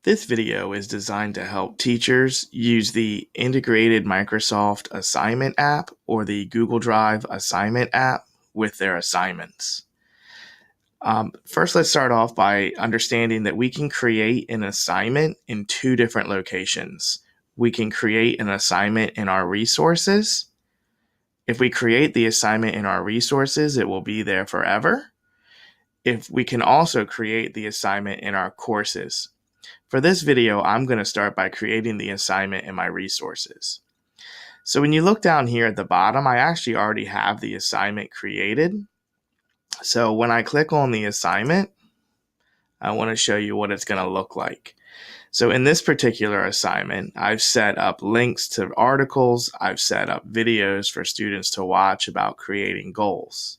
This video is designed to help teachers use the integrated Microsoft Assignment app or the Google Drive Assignment app with their assignments. First, let's start off by understanding that we can create an assignment in two different locations. We can create an assignment in our resources. If we create the assignment in our resources, it will be there forever. If we can also create the assignment in our courses. For this video, I'm going to start by creating the assignment in my resources. So when you look down here at the bottom, I actually already have the assignment created. So when I click on the assignment, I want to show you what it's going to look like. So in this particular assignment, I've set up links to articles. I've set up videos for students to watch about creating goals.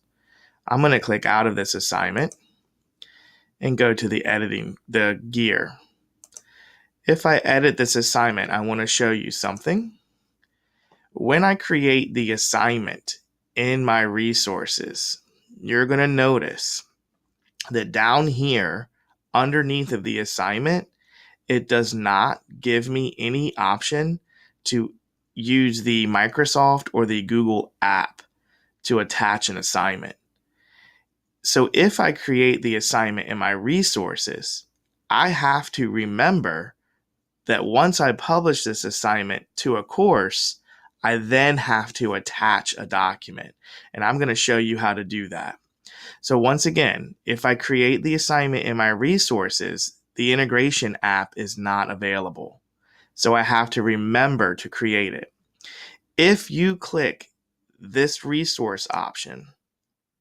I'm going to click out of this assignment and go to the gear. If I edit this assignment, I want to show you something. When I create the assignment in my resources, you're going to notice that down here, underneath of the assignment, it does not give me any option to use the Microsoft or the Google app to attach an assignment. So if I create the assignment in my resources, I have to remember that once I publish this assignment to a course, I then have to attach a document. And I'm going to show you how to do that. So once again, if I create the assignment in my resources, the integration app is not available. So I have to remember to create it. If you click this resource option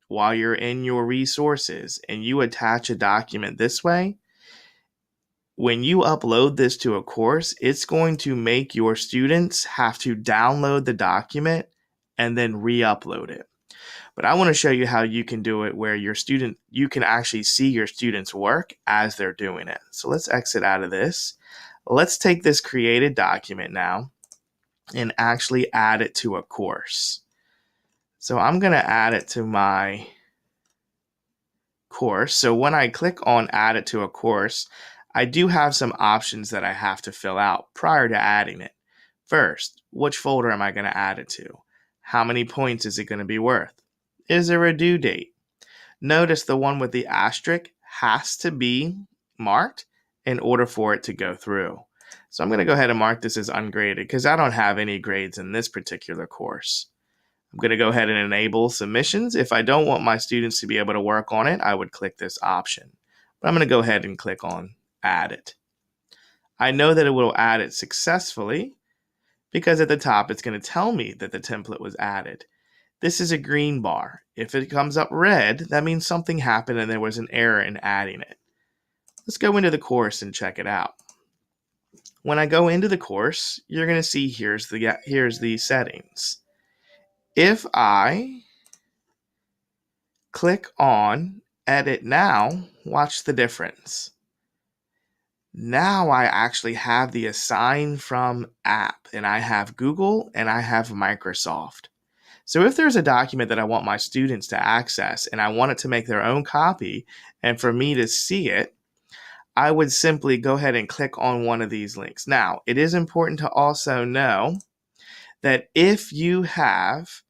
while you're in your resources and you attach a document this way, when you upload this to a course, it's going to make your students have to download the document and then re-upload it. But I want to show you how you can do it where you can actually see your students' work as they're doing it. So let's exit out of this. Let's take this created document now and actually add it to a course. So I'm going to add it to my course. So when I click on add it to a course, I do have some options that I have to fill out prior to adding it. First, which folder am I going to add it to? How many points is it going to be worth? Is there a due date? Notice the one with the asterisk has to be marked in order for it to go through. So I'm going to go ahead and mark this as ungraded because I don't have any grades in this particular course. I'm going to go ahead and enable submissions. If I don't want my students to be able to work on it, I would click this option. But I'm going to go ahead and click on add it. I know that it will add it successfully because at the top it's going to tell me that the template was added. This is a green bar. If it comes up red, that means something happened and there was an error in adding it. Let's go into the course and check it out. When I go into the course, you're going to see here's the settings. If I click on edit now, watch the difference. Now I actually have the assign from app and I have Google and I have Microsoft. So if there's a document that I want my students to access and I want it to make their own copy and for me to see it, I would simply go ahead and click on one of these links. Now, it is important to also know that if you have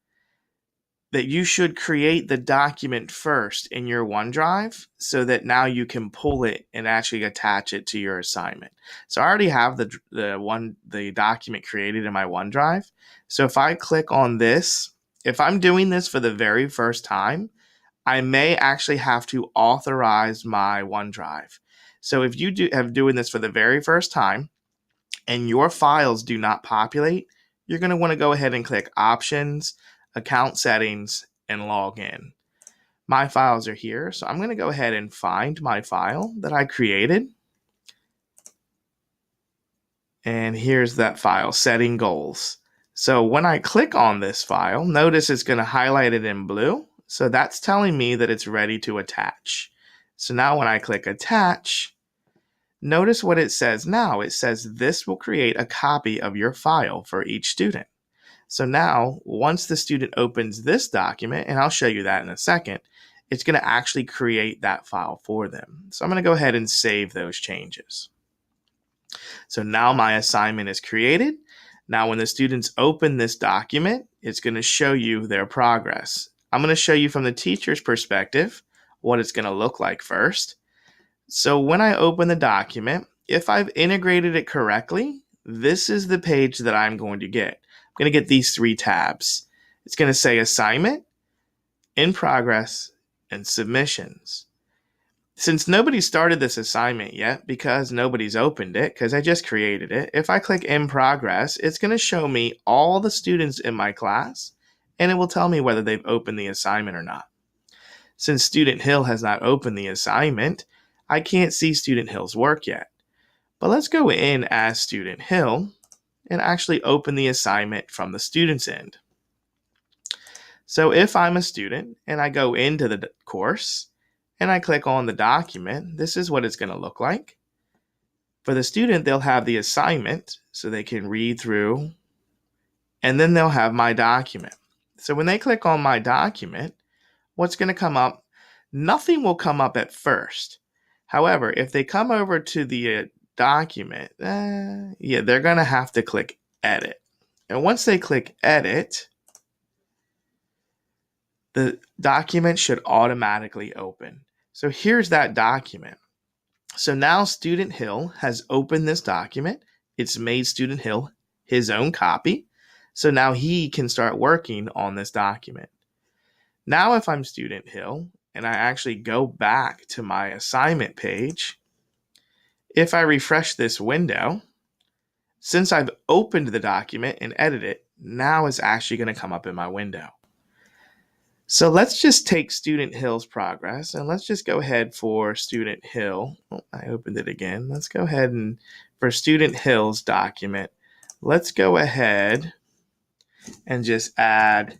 that you should create the document first in your OneDrive so that now you can pull it and actually attach it to your assignment. So I already have the document created in my OneDrive. So if I click on this, if I'm doing this for the very first time, I may actually have to authorize my OneDrive. So if you have doing this for the very first time and your files do not populate, you're going to want to go ahead and click Options, Account Settings, and Log In. My files are here, so I'm going to go ahead and find my file that I created. And here's that file, Setting Goals. So when I click on this file, notice it's going to highlight it in blue. So that's telling me that it's ready to attach. So now when I click Attach, notice what it says now. It says this will create a copy of your file for each student. So now, once the student opens this document, and I'll show you that in a second, it's going to actually create that file for them. So I'm going to go ahead and save those changes. So now my assignment is created. Now when the students open this document, it's going to show you their progress. I'm going to show you from the teacher's perspective what it's going to look like first. So when I open the document, if I've integrated it correctly, this is the page that I'm going to get. I'm going to get these 3 tabs. It's going to say assignment, in progress, and submissions. Since nobody started this assignment yet, because nobody's opened it, because I just created it, if I click in progress, it's going to show me all the students in my class, and it will tell me whether they've opened the assignment or not. Since Student Hill has not opened the assignment, I can't see Student Hill's work yet. But let's go in as Student Hill and actually open the assignment from the student's end. So if I'm a student and I go into the course and I click on the document, this is what it's going to look like. For the student, they'll have the assignment so they can read through, and then they'll have my document. So when they click on my document, what's going to come up? Nothing will come up at first. However, if they come over to the document, they're going to have to click edit. And once they click edit, the document should automatically open. So here's that document. So now Student Hill has opened this document. It's made Student Hill his own copy. So now he can start working on this document. Now if I'm Student Hill and I actually go back to my assignment page, if I refresh this window, since I've opened the document and edited it, now it's actually going to come up in my window. So let's just take Student Hill's progress and let's just go ahead for Student Hill. Oh, I opened it again. Let's go ahead and for Student Hill's document, let's go ahead and just add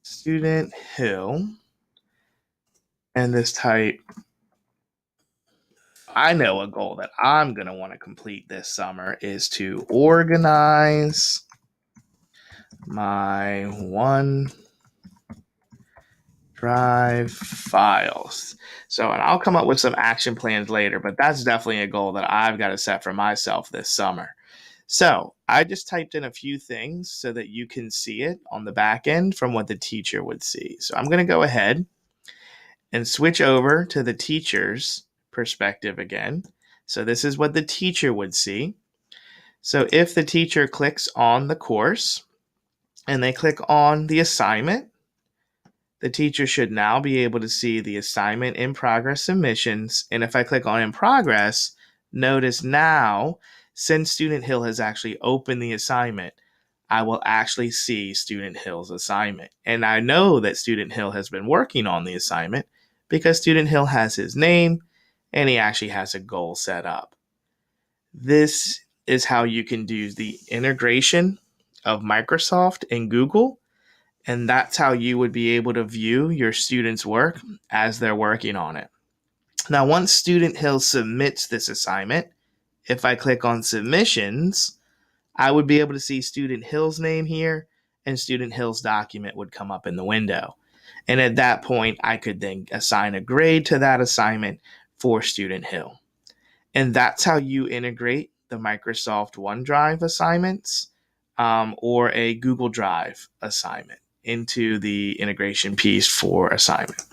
Student Hill and this type. I know a goal that I'm going to want to complete this summer is to organize my OneDrive files. So, and I'll come up with some action plans later, but that's definitely a goal that I've got to set for myself this summer. So I just typed in a few things so that you can see it on the back end from what the teacher would see. So I'm going to go ahead and switch over to the teacher's perspective again. So this is what the teacher would see. So if the teacher clicks on the course and they click on the assignment, the teacher should now be able to see the assignment in progress submissions. And if I click on in progress, notice now, since Student Hill has actually opened the assignment, I will actually see Student Hill's assignment. And I know that Student Hill has been working on the assignment because Student Hill has his name and he actually has a goal set up. This is how you can do the integration of Microsoft and Google. And that's how you would be able to view your students' work as they're working on it. Now, once Student Hill submits this assignment, if I click on submissions, I would be able to see Student Hill's name here and Student Hill's document would come up in the window. And at that point, I could then assign a grade to that assignment for Student Hill. And that's how you integrate the Microsoft OneDrive assignments or a Google Drive assignment into the integration piece for assignment.